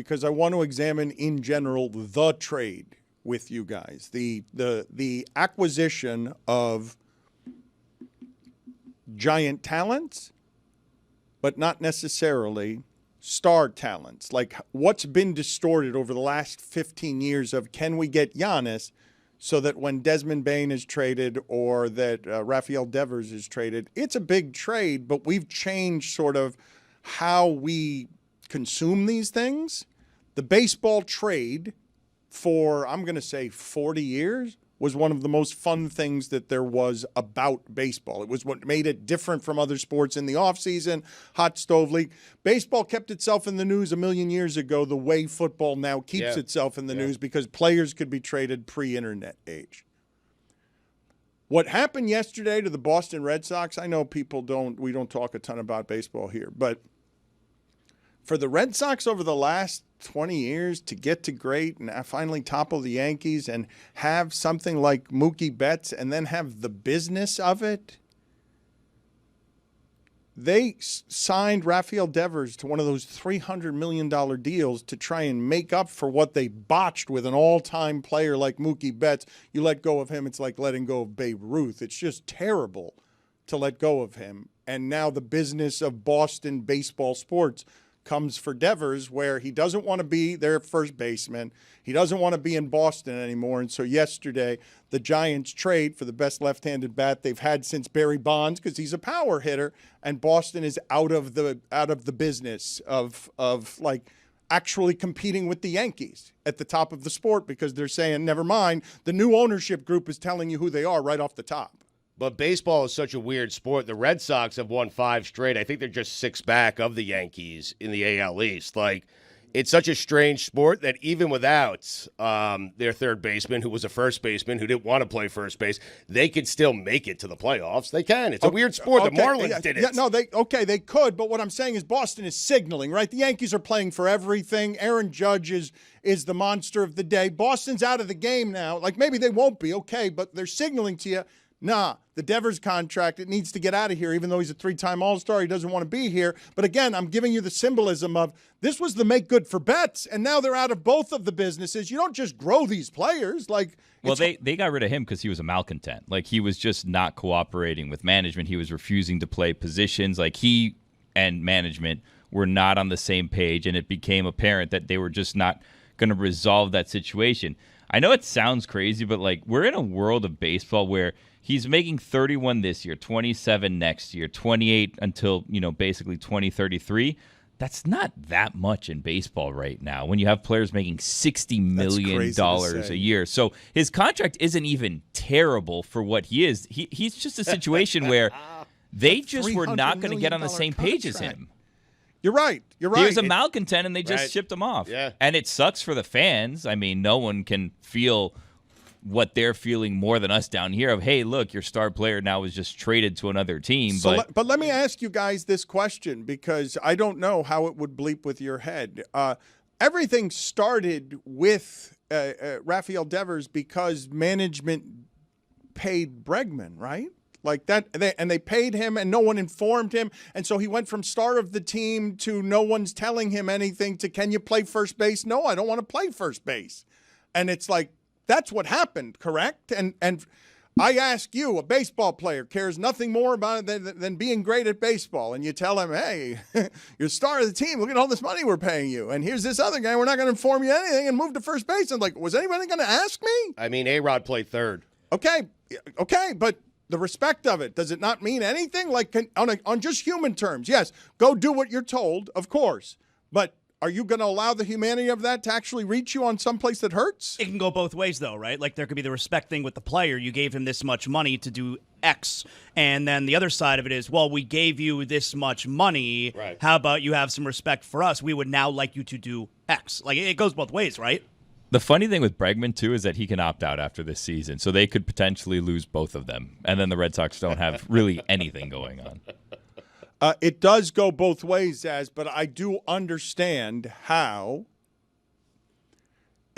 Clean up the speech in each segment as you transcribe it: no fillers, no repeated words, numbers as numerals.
because I want to examine in general the trade with you guys. The acquisition of giant talents, but not necessarily star talents. Like what's been distorted over the last 15 years of can we get Giannis so that when Desmond Bain is traded or that Rafael Devers is traded, it's a big trade, but we've changed sort of how we consume these things. The baseball trade for, I'm going to say 40 years, was one of the most fun things that there was about baseball. It was what made it different from other sports in the offseason, hot stove league. Baseball kept itself in the news a million years ago the way football now keeps itself in the news because players could be traded pre-internet age. What happened yesterday to the Boston Red Sox, I know we don't talk a ton about baseball here, but for the Red Sox over the last 20 years to get to great and finally topple the Yankees and have something like Mookie Betts and then have the business of it. They signed Rafael Devers to one of those $300 million deals to try and make up for what they botched with an all-time player like Mookie Betts. You let go of him, it's like letting go of Babe Ruth. It's just terrible to let go of him. And now the business of Boston baseball sports comes for Devers, where he doesn't want to be their first baseman. He doesn't want to be in Boston anymore. And so yesterday, the Giants trade for the best left-handed bat they've had since Barry Bonds, because he's a power hitter, and Boston is out of the business of like actually competing with the Yankees at the top of the sport, because they're saying, never mind, the new ownership group is telling you who they are right off the top. But baseball is such a weird sport. The Red Sox have won 5 straight. I think they're just 6 back of the Yankees in the AL East. Like, it's such a strange sport that even without their third baseman, who was a first baseman, who didn't want to play first base, they could still make it to the playoffs. They can. It's a weird sport. The Marlins did it. Yeah, no, they could. But what I'm saying is Boston is signaling, right? The Yankees are playing for everything. Aaron Judge is the monster of the day. Boston's out of the game now. Like, maybe they won't be, okay, but they're signaling to you, nah, the Devers contract, it needs to get out of here, even though he's a 3-time All-Star. He doesn't want to be here. But again, I'm giving you the symbolism of this was the make good for bets, and now they're out of both of the businesses. You don't just grow these players. Like, well, they got rid of him because he was a malcontent. Like, he was just not cooperating with management. He was refusing to play positions. Like, he and management were not on the same page, and it became apparent that they were just not going to resolve that situation. I know it sounds crazy, but, like, we're in a world of baseball where he's making 31 this year, 27 next year, 28 until, basically 2033. That's not that much in baseball right now when you have players making $60 million a year. So his contract isn't even terrible for what he is. He's just a situation where they just were not going to get on the same page as him. You're right. He was a malcontent, and they just shipped him off. Yeah. And it sucks for the fans. I mean, no one can feel what they're feeling more than us down here of, hey, look, your star player now is just traded to another team. But let me ask you guys this question, because I don't know how it would bleep with your head. Everything started with Rafael Devers because management paid Bregman, right? Like that, and they paid him, and no one informed him, and so he went from star of the team to no one's telling him anything to, can you play first base? No, I don't want to play first base. And it's like, that's what happened, correct? And I ask you, a baseball player cares nothing more about it than being great at baseball, and you tell him, hey, you're star of the team, look at all this money we're paying you, and here's this other guy, we're not going to inform you anything, and move to first base. And like, was anybody going to ask me? I mean, A-Rod played third. Okay, but the respect of it, does it not mean anything? Like, on just human terms, yes, go do what you're told, of course, but are you going to allow the humanity of that to actually reach you on some place that hurts? It can go both ways, though, right? Like, there could be the respect thing with the player. You gave him this much money to do X. And then the other side of it is, well, we gave you this much money. Right. How about you have some respect for us? We would now like you to do X. Like, it goes both ways, right? The funny thing with Bregman, too, is that he can opt out after this season. So they could potentially lose both of them. And then the Red Sox don't have really anything going on. It does go both ways, Zaz, but I do understand how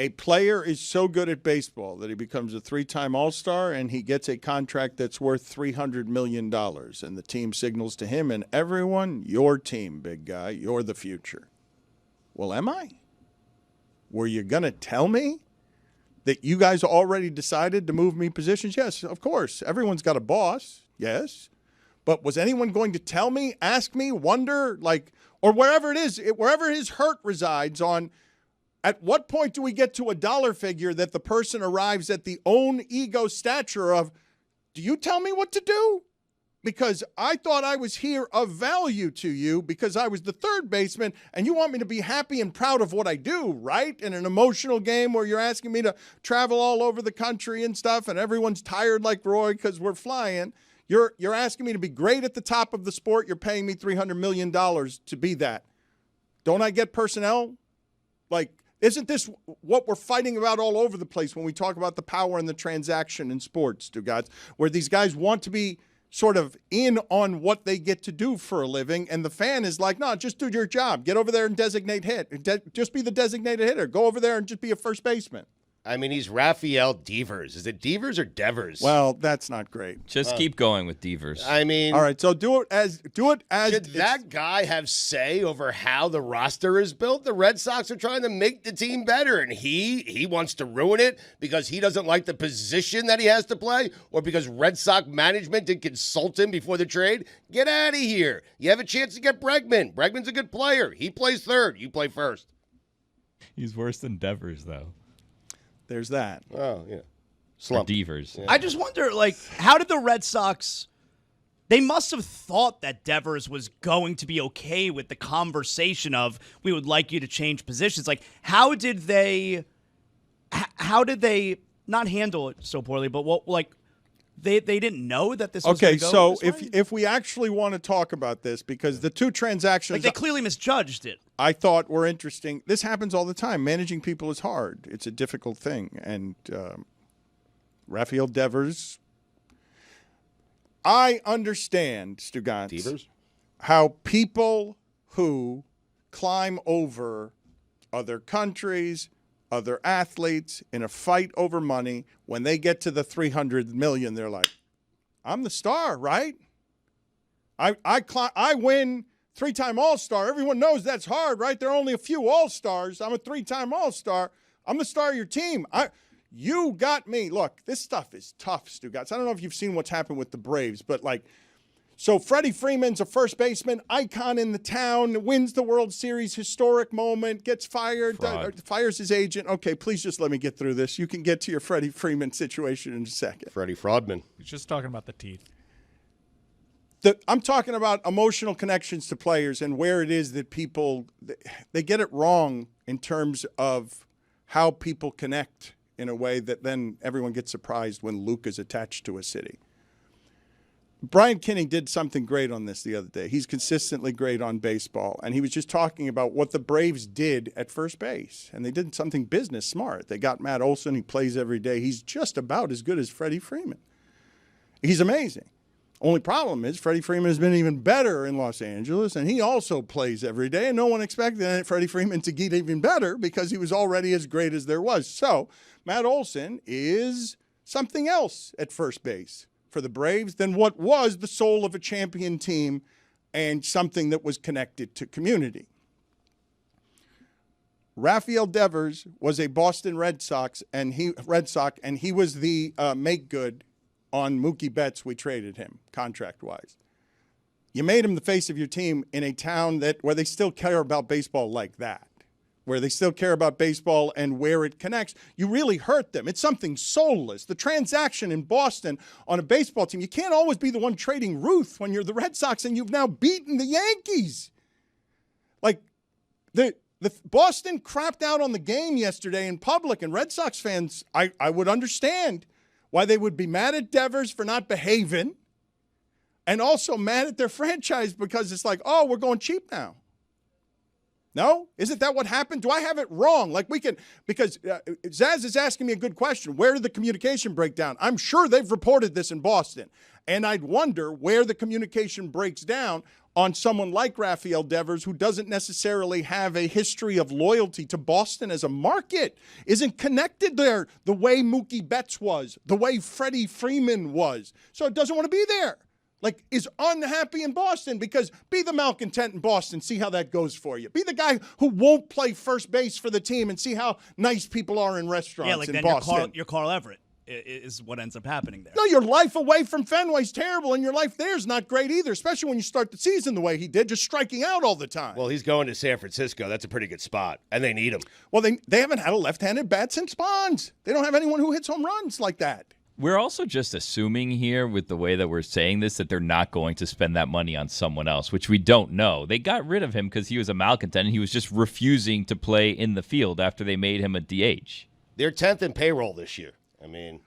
a player is so good at baseball that he becomes a 3-time All-Star and he gets a contract that's worth $300 million. And the team signals to him and everyone, your team, big guy, you're the future. Well, am I? were you going to tell me that you guys already decided to move me positions? Yes, of course. Everyone's got a boss. Yes. But was anyone going to tell me, ask me, wonder, like, or wherever it is, wherever his hurt resides on, at what point do we get to a dollar figure that the person arrives at the own ego stature of, do you tell me what to do? Because I thought I was here of value to you because I was the third baseman and you want me to be happy and proud of what I do, right? In an emotional game where you're asking me to travel all over the country and stuff and everyone's tired like Roy because we're flying. You're asking me to be great at the top of the sport. You're paying me $300 million to be that. Don't I get personnel? Like, isn't this what we're fighting about all over the place when we talk about the power and the transaction in sports, Stugotz, where these guys want to be sort of in on what they get to do for a living, and the fan is like, no, just do your job. Get over there and designate hit. Just be the designated hitter. Go over there and just be a first baseman. I mean, he's Rafael Devers. Is it Devers or Devers? Well, that's not great. Just keep going with Devers. I mean, all right. So do it as. Should that guy have say over how the roster is built? The Red Sox are trying to make the team better, and he wants to ruin it because he doesn't like the position that he has to play, or because Red Sox management didn't consult him before the trade. Get out of here. You have a chance to get Bregman. Bregman's a good player. He plays third. You play first. He's worse than Devers, though. There's that. Oh, yeah. Slump. Devers. I just wonder, like, how did the Red Sox... They must have thought that Devers was going to be okay with the conversation of, we would like you to change positions. Like, how did they not handle it so poorly, but what, like, they didn't know that this was okay, going to go so this way? if we actually want to talk about this, because the two transactions... Like, they clearly misjudged it. I thought were interesting. This happens all the time. Managing people is hard. It's a difficult thing. And Rafael Devers, I understand, Stugotz, how people who climb over other countries, other athletes in a fight over money, when they get to the $300 million, they're like, I'm the star, right? I win three-time All-Star. Everyone knows that's hard, right? There are only a few All-Stars. I'm a three-time All-Star. I'm the star of your team. You got me. Look, this stuff is tough, Stugotz. I don't know if you've seen what's happened with the Braves, but like, so Freddie Freeman's a first baseman, icon in the town, wins the World Series, historic moment, gets fired, fires his agent. Okay, please just let me get through this. You can get to your Freddie Freeman situation in a second. Freddie Fraudman. He's just talking about the teeth. I'm talking about emotional connections to players and where it is that people, they get it wrong in terms of how people connect in a way that then everyone gets surprised when Luke is attached to a city. Brian Kinney did something great on this the other day. He's consistently great on baseball, and he was just talking about what the Braves did at first base, and they did something business smart. They got Matt Olson. He plays every day. He's just about as good as Freddie Freeman. He's amazing. Only problem is Freddie Freeman has been even better in Los Angeles, and he also plays every day, and no one expected Freddie Freeman to get even better because he was already as great as there was. So Matt Olson is something else at first base for the Braves than what was the soul of a champion team and something that was connected to community. Rafael Devers was a Boston Red Sox, and he was the make good on Mookie Betts. We traded him contract-wise. You made him the face of your team in a town where they still care about baseball like that, where they still care about baseball and where it connects. You really hurt them. It's something soulless. The transaction in Boston on a baseball team, you can't always be the one trading Ruth when you're the Red Sox and you've now beaten the Yankees. Like, the Boston crapped out on the game yesterday in public, and Red Sox fans, I would understand why they would be mad at Devers for not behaving and also mad at their franchise because it's like, oh, we're going cheap now. No? Isn't that what happened? Do I have it wrong? Like because Zaz is asking me a good question. Where did the communication break down? I'm sure they've reported this in Boston. And I'd wonder where the communication breaks down on someone like Rafael Devers, who doesn't necessarily have a history of loyalty to Boston as a market, isn't connected there the way Mookie Betts was, the way Freddie Freeman was. So it doesn't want to be there. like is unhappy in Boston, because be the malcontent in Boston, see how that goes for you. Be the guy who won't play first base for the team and see how nice people are in restaurants Yeah, like in then Boston. you're Carl Everett is what ends up happening there. No, your life away from Fenway's terrible, and your life there is not great either, especially when you start the season the way he did, just striking out all the time. Well, he's going to San Francisco. That's a pretty good spot, and they need him. Well, they haven't had a left-handed bat since Bonds. They don't have anyone who hits home runs like that. We're also just assuming here with the way that we're saying this that they're not going to spend that money on someone else, which we don't know. They got rid of him because he was a malcontent and he was just refusing to play in the field after they made him a DH. They're 10th in payroll this year. I mean,